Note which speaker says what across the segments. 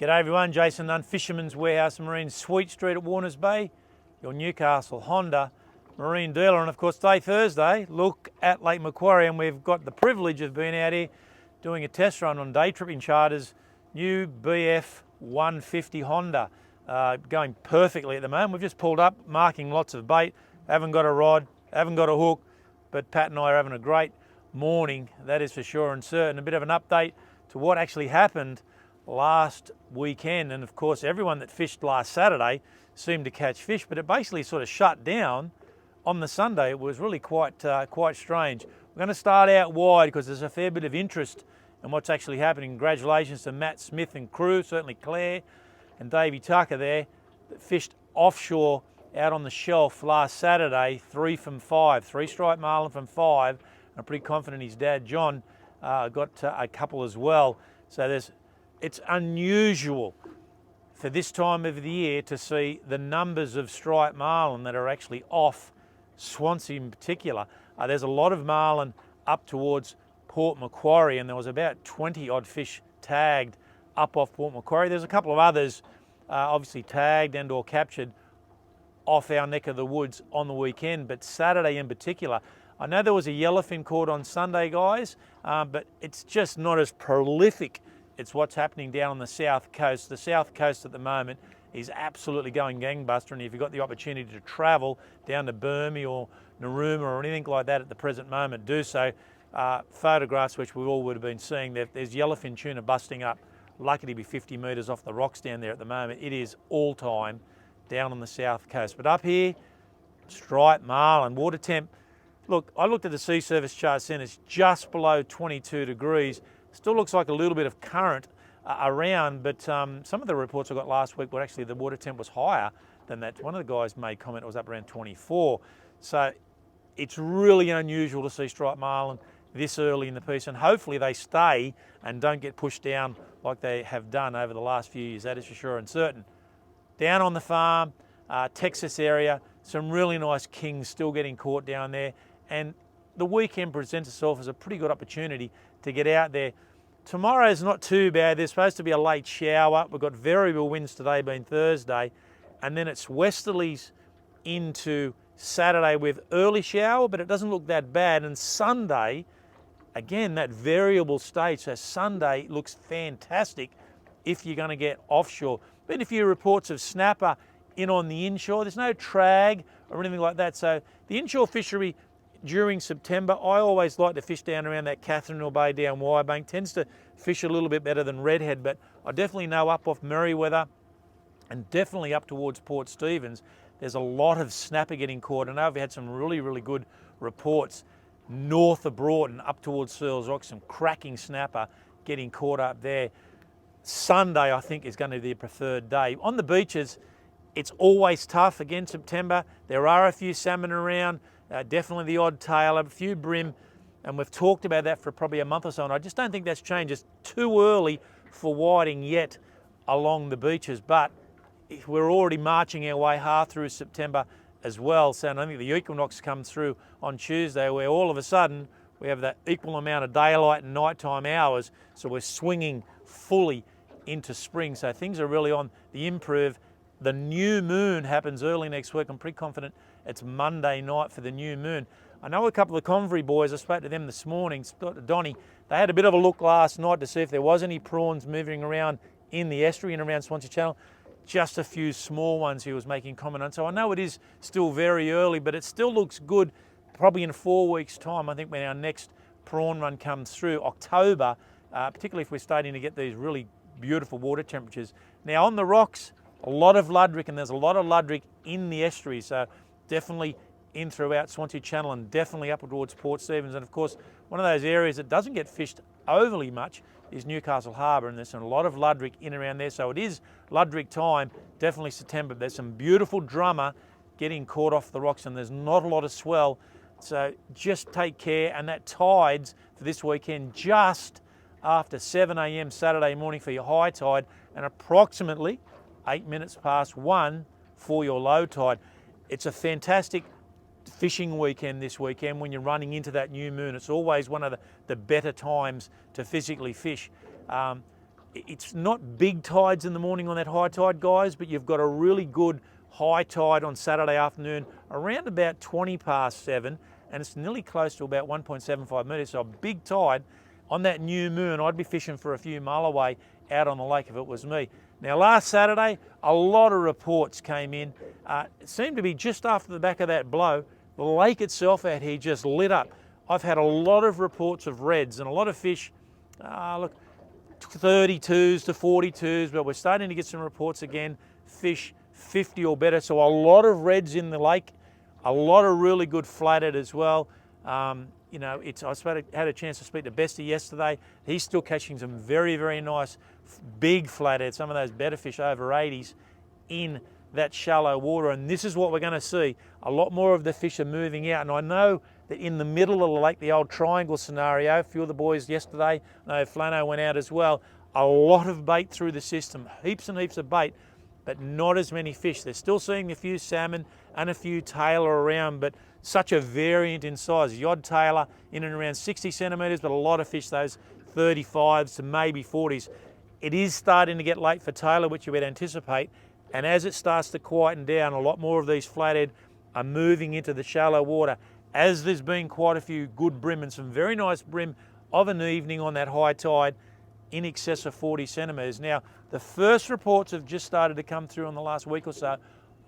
Speaker 1: G'day everyone, Jason Nunn, Fisherman's Warehouse Marine, Sweet Street at Warners Bay, your Newcastle Honda marine dealer. And of course today, Thursday, look at Lake Macquarie, and we've got the privilege of being out here doing a test run on Day Tripping Charter's new BF 150 Honda. Going perfectly at the moment. We've just pulled up, marking lots of bait, haven't got a rod, haven't got a hook, but Pat and I are having a great morning, that is for sure and certain. A bit of an update to what actually happened last weekend, and of course everyone that fished last Saturday seemed to catch fish, but it basically sort of shut down on the Sunday. It was really quite strange. We're going to start out wide because there's a fair bit of interest in what's actually happening. Congratulations to Matt Smith and crew, certainly Claire and Davey Tucker there, that fished offshore out on the shelf last Saturday, 3 from 5, 3 striped marlin from 5, and I'm pretty confident his dad John got a couple as well. So it's unusual for this time of the year to see the numbers of striped marlin that are actually off Swansea in particular. There's a lot of marlin up towards Port Macquarie, and there was about 20 odd fish tagged up off Port Macquarie. There's a couple of others obviously tagged and or captured off our neck of the woods on the weekend, but Saturday in particular. I know there was a yellowfin caught on Sunday, guys, but it's just not as prolific. It's what's happening down on the south coast. The south coast at the moment is absolutely going gangbuster, and if you've got the opportunity to travel down to Burmese or Narooma or anything like that at the present moment, do so. Photographs which we all would have been seeing, there's yellowfin tuna busting up, lucky to be 50 metres off the rocks down there at the moment. It is all time down on the south coast. But up here, striped marlin, water temp. Look, I looked at the sea surface chart and it's just below 22 degrees. Still looks like a little bit of current around, but some of the reports I got last week were actually the water temp was higher than that. One of the guys made comment it was up around 24. So it's really unusual to see striped marlin this early in the piece, and hopefully they stay and don't get pushed down like they have done over the last few years, that is for sure and certain. Down on the farm, Texas area, some really nice kings still getting caught down there, and the weekend presents itself as a pretty good opportunity to get out there. Tomorrow's not too bad. There's supposed to be a late shower. We've got variable winds today being Thursday, and then it's westerlies into Saturday with early shower, but it doesn't look that bad. And Sunday, again, that variable state. So Sunday looks fantastic if you're going to get offshore. Been a few reports of snapper in on the inshore. There's no trag or anything like that. So the inshore fishery during September, I always like to fish down around that Catherine Bay down Wybank. Tends to fish a little bit better than Redhead, but I definitely know up off Merriweather and definitely up towards Port Stephens, there's a lot of snapper getting caught. I know we've had some really, really good reports north of Broughton up towards Searles Rock, some cracking snapper getting caught up there. Sunday, I think, is going to be the preferred day. On the beaches, it's always tough. Again, September, there are a few salmon around, definitely the odd tail, a few brim, and we've talked about that for probably a month or so, and I just don't think that's changed. It's too early for whiting yet along the beaches, but we're already marching our way half through September as well. So I think the equinox comes through on Tuesday, where all of a sudden we have that equal amount of daylight and nighttime hours, so we're swinging fully into spring. So things are really on the improve. The new moon happens early next week. I'm pretty confident it's Monday night for the new moon. I know a couple of Convery boys, I spoke to them this morning, spoke to Donnie. They had a bit of a look last night to see if there was any prawns moving around in the estuary and around Swansea Channel. Just a few small ones he was making comment on. So I know it is still very early, but it still looks good. Probably in 4 weeks' time, I think when our next prawn run comes through, October, particularly if we're starting to get these really beautiful water temperatures. Now on the rocks, a lot of luderick, and there's a lot of luderick in the estuary, so definitely in throughout Swansea Channel and definitely up towards Port Stephens. And of course, one of those areas that doesn't get fished overly much is Newcastle Harbour, and there's a lot of luderick in around there, so it is luderick time, definitely September. There's some beautiful drummer getting caught off the rocks, and there's not a lot of swell, so just take care. And that tides for this weekend just after 7 a.m. Saturday morning for your high tide, and approximately 8 minutes past 1 for your low tide. It's a fantastic fishing weekend this weekend when you're running into that new moon. It's always one of the better times to physically fish. It's not big tides in the morning on that high tide, guys, but you've got a really good high tide on Saturday afternoon around about 20 past 7, and it's nearly close to about 1.75 metres, so a big tide. On that new moon, I'd be fishing for a few mile away out on the lake if it was me. Now, last Saturday, a lot of reports came in. It seemed to be just after the back of that blow, the lake itself out here just lit up. I've had a lot of reports of reds and a lot of fish, look, 32s to 42s, but we're starting to get some reports again, fish 50 or better. So a lot of reds in the lake, a lot of really good flathead as well. You know, I had a chance to speak to Bestie yesterday. He's still catching some very, very nice big flathead, some of those better fish over 80s in that shallow water. And this is what we're going to see. A lot more of the fish are moving out. And I know that in the middle of the lake, the old triangle scenario, a few of the boys yesterday, I know Flano went out as well, a lot of bait through the system, heaps and heaps of bait, but not as many fish. They're still seeing a few salmon and a few tailor around, but such a variant in size. The odd tailor in and around 60 centimetres, but a lot of fish, those 35s to maybe 40s. It is starting to get late for tailor, which you would anticipate, and as it starts to quieten down, a lot more of these flathead are moving into the shallow water, as there's been quite a few good brim and some very nice brim of an evening on that high tide in excess of 40 centimetres. Now, the first reports have just started to come through in the last week or so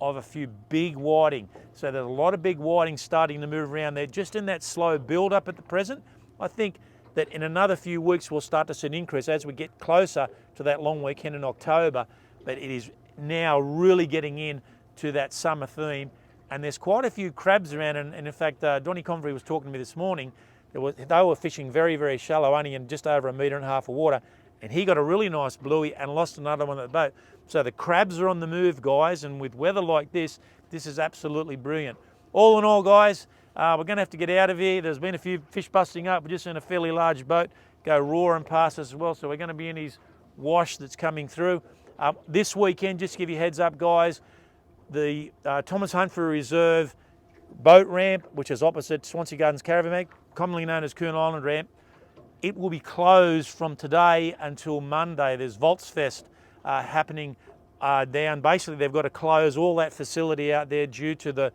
Speaker 1: of a few big whiting. So there's a lot of big whiting starting to move around. They're just in that slow build up at the present. I think that in another few weeks we'll start to see an increase as we get closer to that long weekend in October. But it is now really getting in to that summer theme. And there's quite a few crabs around. And in fact, Donnie Convery was talking to me this morning. They were fishing very, very shallow, only in just over 1.5 metres of water. And he got a really nice bluey and lost another one at the boat. So the crabs are on the move, guys, and with weather like this, this is absolutely brilliant. All in all, guys, we're going to have to get out of here. There's been a few fish busting up. We're just in a fairly large boat, go roaring past us as well, so we're going to be in his wash that's coming through. This weekend, just to give you a heads up, guys, the Thomas Humphrey Reserve boat ramp, which is opposite Swansea Gardens Caravan Bank, commonly known as Coon Island Ramp, it will be closed from today until Monday. There's Volksfest happening down. Basically, they've got to close all that facility out there due to the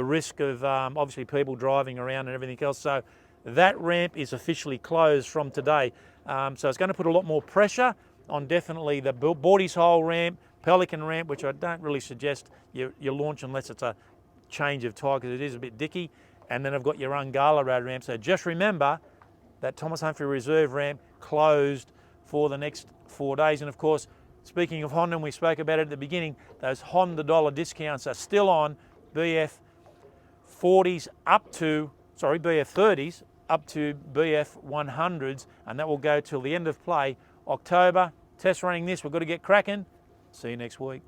Speaker 1: risk of obviously people driving around and everything else. So that ramp is officially closed from today. So it's going to put a lot more pressure on definitely the Bordy's Hole ramp, Pelican ramp, which I don't really suggest you launch unless it's a change of tide because it is a bit dicky. And then I've got your Ungala Road ramp. So just remember that Thomas Humphrey Reserve ramp closed for the next 4 days. And of course, speaking of Honda, and we spoke about it at the beginning, those Honda dollar discounts are still on BF 40s up to, BF 30s up to BF 100s, and that will go till the end of play, October. Test running this, we've got to get cracking. See you next week.